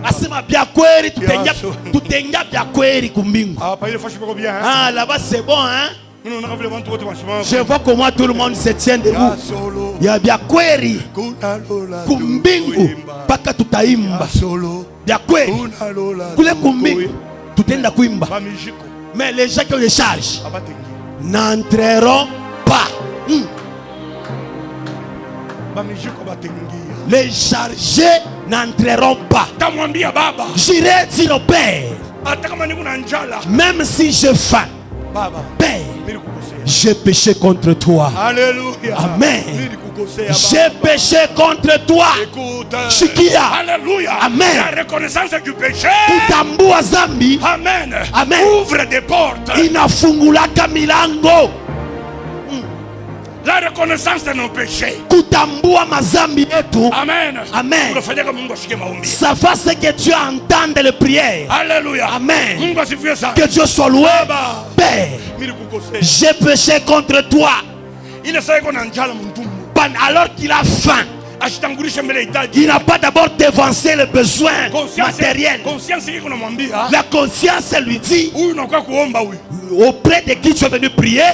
Asema bya kweli tutenga bya kweli kumbingu. Ah, là-bas c'est bon hein. Je vois comment tout le monde se tient debout. Ya bya kweli kumbingu paka tutaimba. Bya kweli kule kumbingu tutenda kuimba. Mais les gens qui ont des charges n'entreront pas. Les chargés n'entreront pas. J'irai dire au Père, même si j'ai faim, Père, j'ai péché contre toi. Alléluia. Amen. J'ai péché contre toi. Shikia. Alléluia. Amen. La reconnaissance du péché. Kutambua zambi. Amen. Amen. Ouvre des portes. Inafungulaka milango. La reconnaissance de nos péchés. Kutambua mazambi yetu. Amen. Amen. Ça fait ce que Dieu entende les prières. Alléluia. Amen. Que que Dieu soit loué. Père, j'ai péché contre toi. Alors qu'il a faim, il n'a pas d'abord dévancé les besoins matériels. La conscience lui dit, auprès de qui tu es venu prier,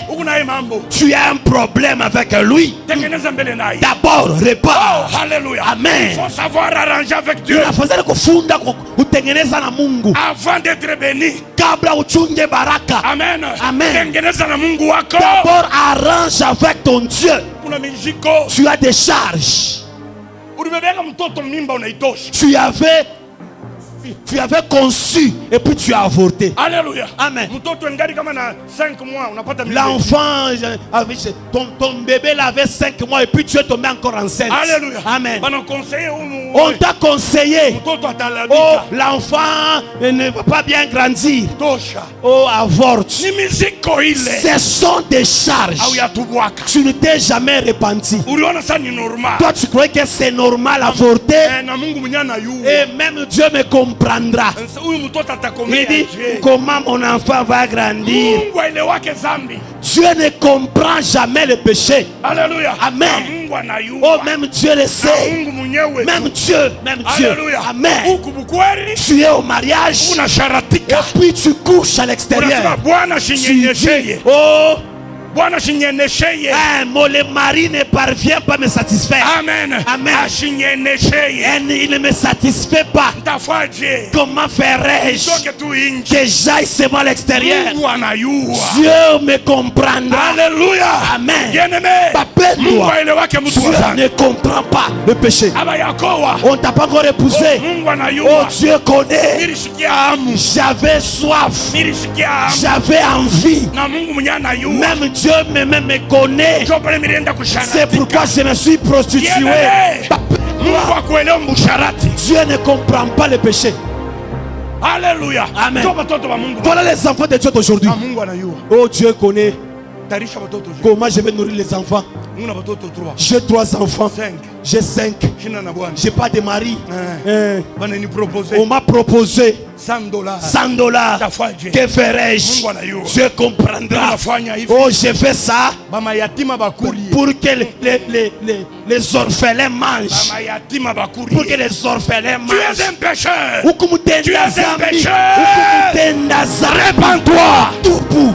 tu as un problème avec lui. D'abord répare. Oh, alléluia. Amen. Il faut savoir arranger avec Dieu avant d'être béni. Amen. Amen. D'abord D'abord arrange avec ton Dieu. Tu as des charges. Tu avais conçu et puis tu as avorté. Alléluia. Amen. L'enfant, ton bébé avait 5 mois et puis tu es tombé encore enceinte. Alléluia. Amen. On t'a conseillé. Oh, l'enfant ne va pas bien grandir. Oh, avorte. Ce sont des charges. Tu ne t'es jamais repenti. Toi, tu croyais que c'est normal avorter. Et même Dieu me comprendra. Il dit, comment mon enfant va grandir? Dieu ne comprend jamais le péché. Alléluia. Amen. Oh, même Dieu le sait. Même Dieu. Alléluia. Amen. Tu es au mariage et puis tu couches à l'extérieur. Tu dis, oh, le mari ne parvient pas à me satisfaire. Amen. Amen. Il ne me satisfait pas. Comment ferais-je que j'aille seulement à l'extérieur? Dieu me comprendra. Alléluia. Amen. Bien-aimé, Toi, Dieu ne comprend pas le péché. On t'a pas encore épousé. Oh, Dieu connaît. J'avais soif. J'avais envie. Même Dieu me connaît. C'est pourquoi je me suis prostitué. Dieu ne comprend pas le péché. Alléluia. Amen. Voilà les enfants de Dieu d'aujourd'hui. Oh, Dieu connaît comment je vais nourrir les enfants. J'ai 3 enfants. J'ai 5. J'ai pas de mari. On m'a proposé $100. Que ferais-je? Dieu comprendra. Oh, j'ai fait ça pour que les orphelins mangent. Pour que les orphelins mangent. Tu es un pécheur. Tu es un pécheur. Répands-toi. Tout bout.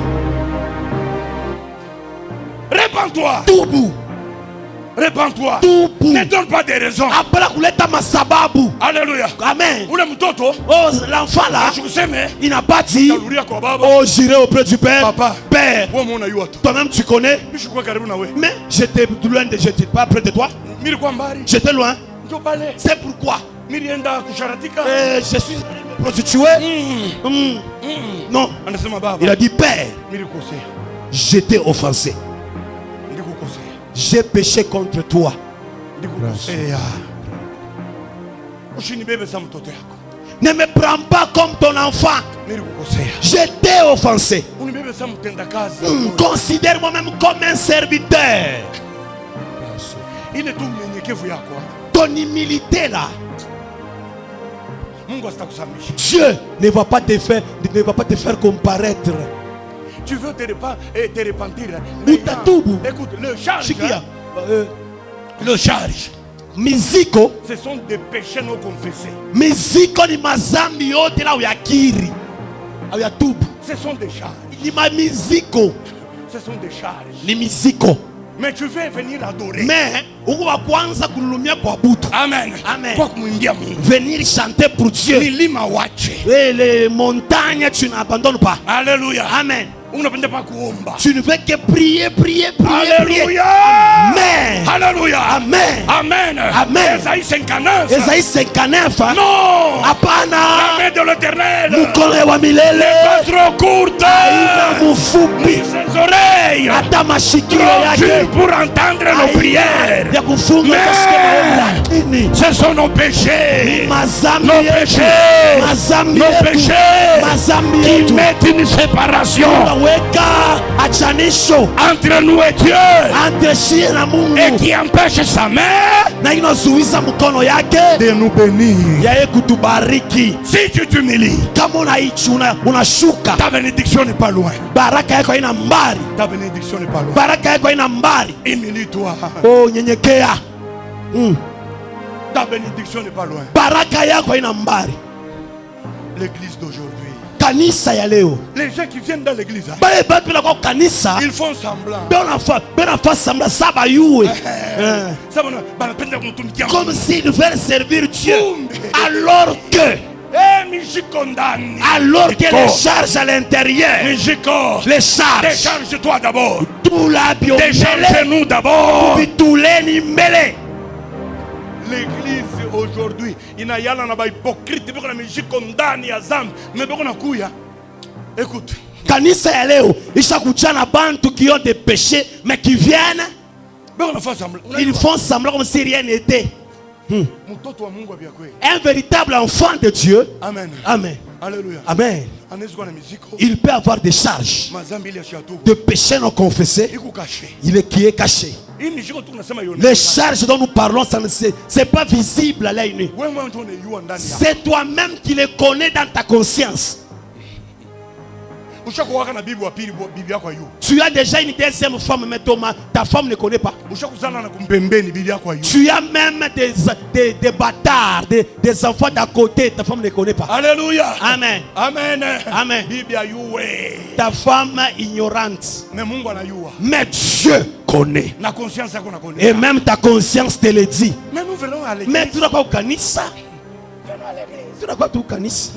Répands-toi. Tout bout. Répands-toi. Tout bout. Ne donne pas de raisons. Alléluia. Amen. Oh, l'enfant là, il n'a pas dit, oh, j'irai auprès du Père. Père, toi-même tu connais. Mais j'étais loin de, j'étais pas près de toi. J'étais loin. C'est pourquoi je suis prostitué. Non. Il a dit, Père, j'étais offensé. J'ai péché contre toi. Ne me prends pas comme ton enfant. J'étais offensé. Considère-moi même comme un serviteur. Ton humilité là, Dieu ne va pas te faire comparaître. Tu veux te repentir. Écoute, le charge. Le charge. Miziko. Ce sont des péchés non confessés. Miziko ni mazambi yote la uyakiri. Uyatubu. Ce sont des charges. Ni ma miziko. Ce sont des charges. Ni miziko. Mais tu veux venir adorer. Mais uko kwanza kulumia kwa butu. Amen. Amen. Kwa kumwimbia Mungu. Venir chanter pour Dieu. Milima wache. Et les montagnes tu n'abandonnes pas. Alléluia. Amen. Unapenda pas kuomba. Tu ne veux que prier, prier, prier. Alléluia. Amen. Alléluia. Amen. Amen. Amen. Esaïe 59. Esaïe 59. Non. Apana. La main de l'Éternel. Mkono wa milele. Pas trop courte. Haina mfupi. Ses oreilles. Hata mashikio Trop dures yake. pour entendre nos prières. Ya kufunga lakini. Ce sont nos péchés. Mazambi Nos yetu. péchés. Mazambi Nos yetu. péchés. Mazambi Qui yetu. mettent une séparation Weka achanisho entre nous et Dieu. entre shie na Mungu. Et qui empêche sa main Na inazuiza mkono yake de nous bénir. ya kutubariki. Si tu t'humilies, Kama unashuka, ta bénédiction n'est pas loin. baraka yako haina mbali. Ta bénédiction n'est pas loin. Baraka yako haina mbali. Humilie-toi. Oh, nyenyekea. Ta bénédiction n'est pas loin. Baraka yako haina mbali. L'église d'aujourd'hui. Kanisa ya leo. Les gens qui viennent dans l'église, Bale batu bila kwa kanisa, ils font semblant. bena fa sambla saba yuwe. Ça va, banapenda kumtumikia Comme Mungu. s'ils veulent servir Dieu. Kumbe. Alors que Mijiko ndani. alors que les charges à l'intérieur, Mijiko. les charges, Décharge-toi d'abord. tout la bio, Décharge-nous d'abord. tout les nimele. L'église aujourd'hui inayala na ba hypocrite biko na mijiko ndani ya zambi mais biko na kuya. Écoute, Kanisa ya leo ishakuja na bantu qui ont des péchés mais qui viennent, biko na fanya semblant. ils font semblant comme si rien n'était. Mtoto wa Mungu abia kweli. Un véritable enfant de Dieu. Amen. Amen. Alléluia. Amen. Anaweza kuwa na mijiko. Il peut avoir des charges Mazambi ile ya tu. de péchés non confessés. Iko caché. Il est qui est caché. Hii mijiko tu tunasema yone. Les charges dont nous parlons, ça ne c'est pas visible à l'œil nu. Wewe mwenyewe ndio unayua ndani yako. C'est toi-même qui les connais dans ta conscience. Ushakuwa na bibi wa pili bibi yako ayu. Tu as déjà une deuxième femme, mais ta femme ne connaît pas. Ushakuzana na kumpembeni bibi yako ayu. Tu as même des bâtards, des enfants d'à côté, ta femme ne connaît pas. Alléluia. Amen. Amen. Amen. Bibi ayuwe. Ta femme ignorante. Mais Mungu anayua. Mais Dieu connaît. Na conscience yako na connaît. Et même ta conscience te le dit. Mais nous venons à l'église. Mais tu n'as pas au kanisa. Tu n'as pas tout kanisa.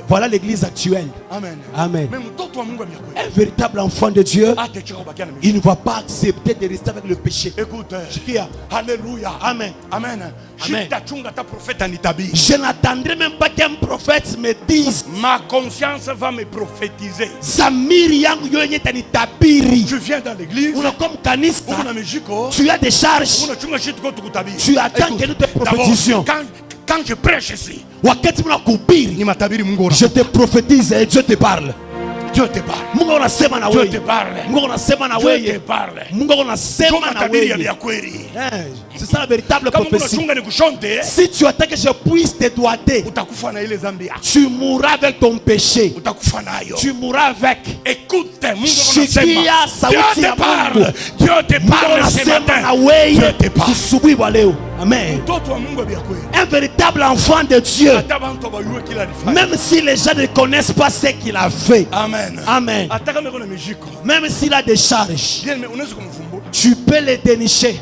Voilà l'église actuelle. Amen. Amen. Mais mtoto wa Mungu abia kweli. Un véritable enfant de Dieu, Atecheka bakia na mimi. il ne va pas accepter de rester avec le péché. Écoute. Sikia. Alléluia. Amen. Amen. Amen. Chunga ta prophète anitabiri. Je n'attendrai même pas qu'un prophète me dise. Ma conscience va me prophétiser. Zamiri yangu yo yenye tanitabiri. Je viens dans l'église. Una comme kanisa. Una mijiko. Tu as des charges. Una chunga shit ko tukutabiri. Tu attends que nous te prophétisions. Quand je prêche ici, Wakati muna kuhubiri, ni matabiri Mungu. je te prophétise et Dieu te parle. Dieu te parle. Mungu anasema na Dieu wewe. te parle. Mungu anasema na Dieu te wewe. parle. Mungu anasema na Matabiri wewe. ya kweli. C'est ça la véritable Kama prophétie. unachunga ni kushonte, Si tu attends que je puisse te doiter, utakufa na ile dhambi yako. tu mourras avec ton péché. Utakufa nayo. Tu mourras avec. Écoute, Mungu Sikia anasema. sauti Dieu ya te parle. Mungu. Dieu te Mungu parle ce anasema na matin. wewe Dieu te parle. asubuhi wa leo. Amen. Mtoto wa Mungu abia kweli. Un véritable enfant de Dieu. Hata bantu bayue kila alifanya. Même si les gens ne connaissent pas ce qu'il a fait. Amen. Amen. Hata kama kuna mijiko. Même s'il a des charges, Bien, mais unaweza kumfumbua. tu peux les dénicher.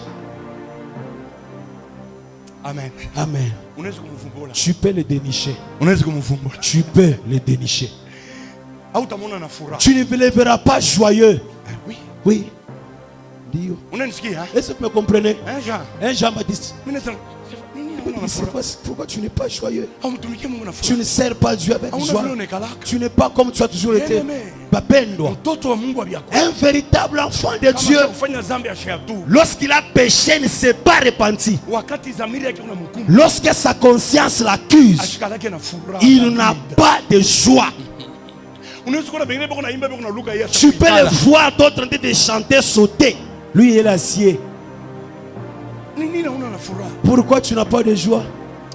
Amen. Amen. Unaweza kumfumbua. Tu peux les dénicher. Unaweza kumfumbua. Tu peux les dénicher. Hautamwona na furaha. Tu ne le verras pas joyeux. Oui. Oui. Dio. Unanisikia? Est-ce que vous me comprenez? Jean. Un Jean-Baptiste. Mimi nasema Pourquoi tu n'es pas joyeux? haumtumikie Mungu na Tu furaha. ne sers pas Dieu avec Hauna joie. vile unakalaka. Tu n'es pas comme tu as toujours été. Bapendwa. Mtoto wa Mungu abia kweli. Un véritable enfant de Kama Dieu, kufanya dhambi ashia tu. lorsqu'il a péché, ne s'est pas repenti. Wakati dhamiri yake unamhukumu. Lorsque sa conscience l'accuse, Ashikalake na furaha. il n'a pas de joie. Unaweza kuona bengine bako naimba bako na luka yeye. Tu peux le voir d'autres en train de chanter, sauter. Lui, il est l'acier. Nini una na furaha? Pourquoi tu n'as pas de joie?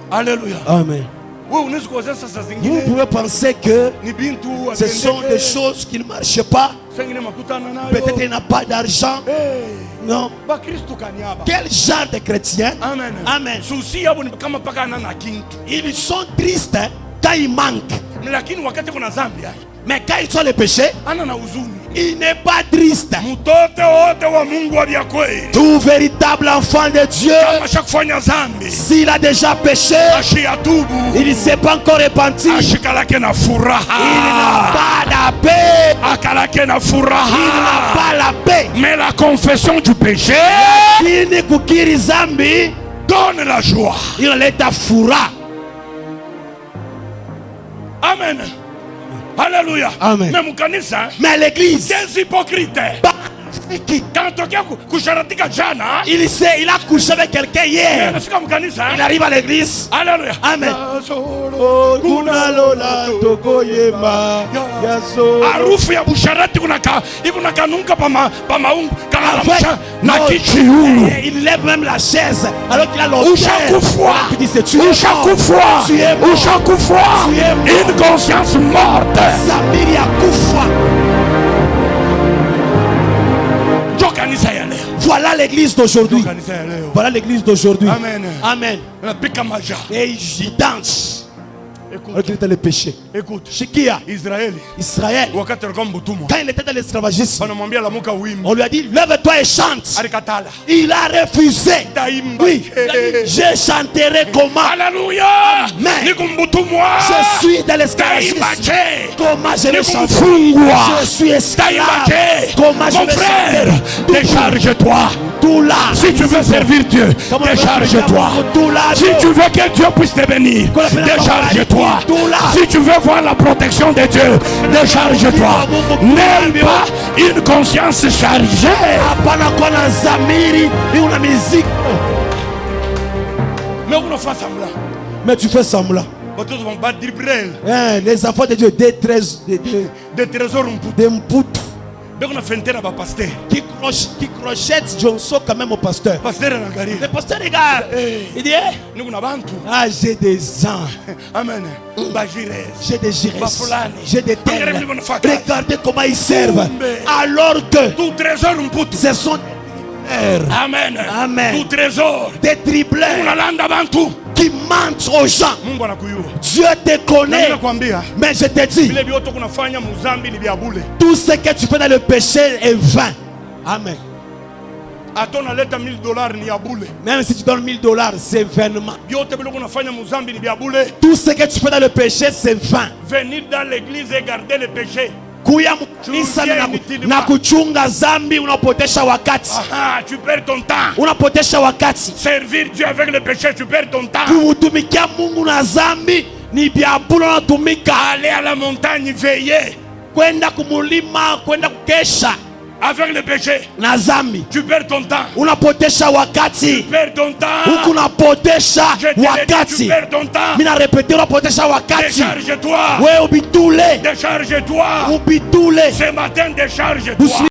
Alléluia. Amen. Wewe unaweza kuwazia sasa Vous zingine. pouvez penser que Ni bintu ce sont des choses qui ne marchent pas. Sengine makutana nayo. Peut-être il n'a pas d'argent. Non. Quel genre de chrétiens? Amen. Amen. Susi yabo ni kama paka anana kintu. Ils sont tristes quand ils manquent. Lakini wakati kuna dhambi, mais quand ils sont les péchés, anana huzuni. Il n'est pas triste. Mtoto wote wa Mungu wa kweli. Tout véritable enfant de Dieu, kama shakufanya dhambi, s'il a déjà péché, il ne s'est pas encore repenti. Ashikalake na furaha. Il n'a pas la paix. Akalake na furaha. Il n'a pas la paix. Mais la confession du péché, lakini kukiri dhambi, donne la joie. Inaleta furaha. Amen. Alléluia. Amen. Mais l'église, des hypocrites. Quand il a couché avec quelqu'un hier. Il arrive à l'église. Alléluia. Amen. Il lève même la chaise alors qu'il a l'odeur. Une conscience morte. Voilà l'église d'aujourd'hui. Voilà l'église d'aujourd'hui. Amen. Amen. Et il danse. Écoute le péché. Écoute. Israël. Quand il était dans l'esclavagisme, on lui a dit lève-toi et chante. Il a refusé. Oui. Je chanterai comment? Alléluia. Mais je suis dans l'esclavagisme. Comment je vais chanter? Je suis esclave. Comment je vais chanter? Décharge-toi. Si tu veux servir Dieu, décharge-toi. Si tu veux que Dieu puisse te bénir, décharge-toi. Si tu veux voir la protection de Dieu, décharge-toi. N'aime pas une conscience chargée. Mais tu fais semblant. Les enfants de Dieu, des trésors qui crochettent Johnson quand même au pasteur. Le pasteur regarde. Il dit ah, j'ai des ans. Amen. J'ai des gires. J'ai des terres. Regardez comment ils servent. Alors que ce sont Amen. Amen. Tout trésor. Des dribbleurs qui mentent aux gens. Dieu te connaît. Mais je te dis, tout ce que tu fais dans le péché est vain. Amen. Même si tu donnes $1000, c'est vainement. Tout ce que tu fais dans le péché, c'est vain. Venir dans l'église et garder le péché. Kuya mkanisa na kuchunga zambi unapotesha wakati. Tu perds ton temps. Unapotesha wakati. Servir Dieu avec le péché, tu perds ton temps. Kutumikia Mungu na zambi ni biabulo unatumika. Aller à la montagne veiller. Kwenda kumulima, kwenda kukesha. Avec le péché, na zambi, tu perds ton temps. Unapotesha wakati. Tu perds ton temps. Huku unapotesha wakati. Tu perds ton temps. Mina répéter unapotesha wakati. Décharge-toi. Wewe ubitule. Décharge-toi. Ubitule. Ce matin, décharge-toi.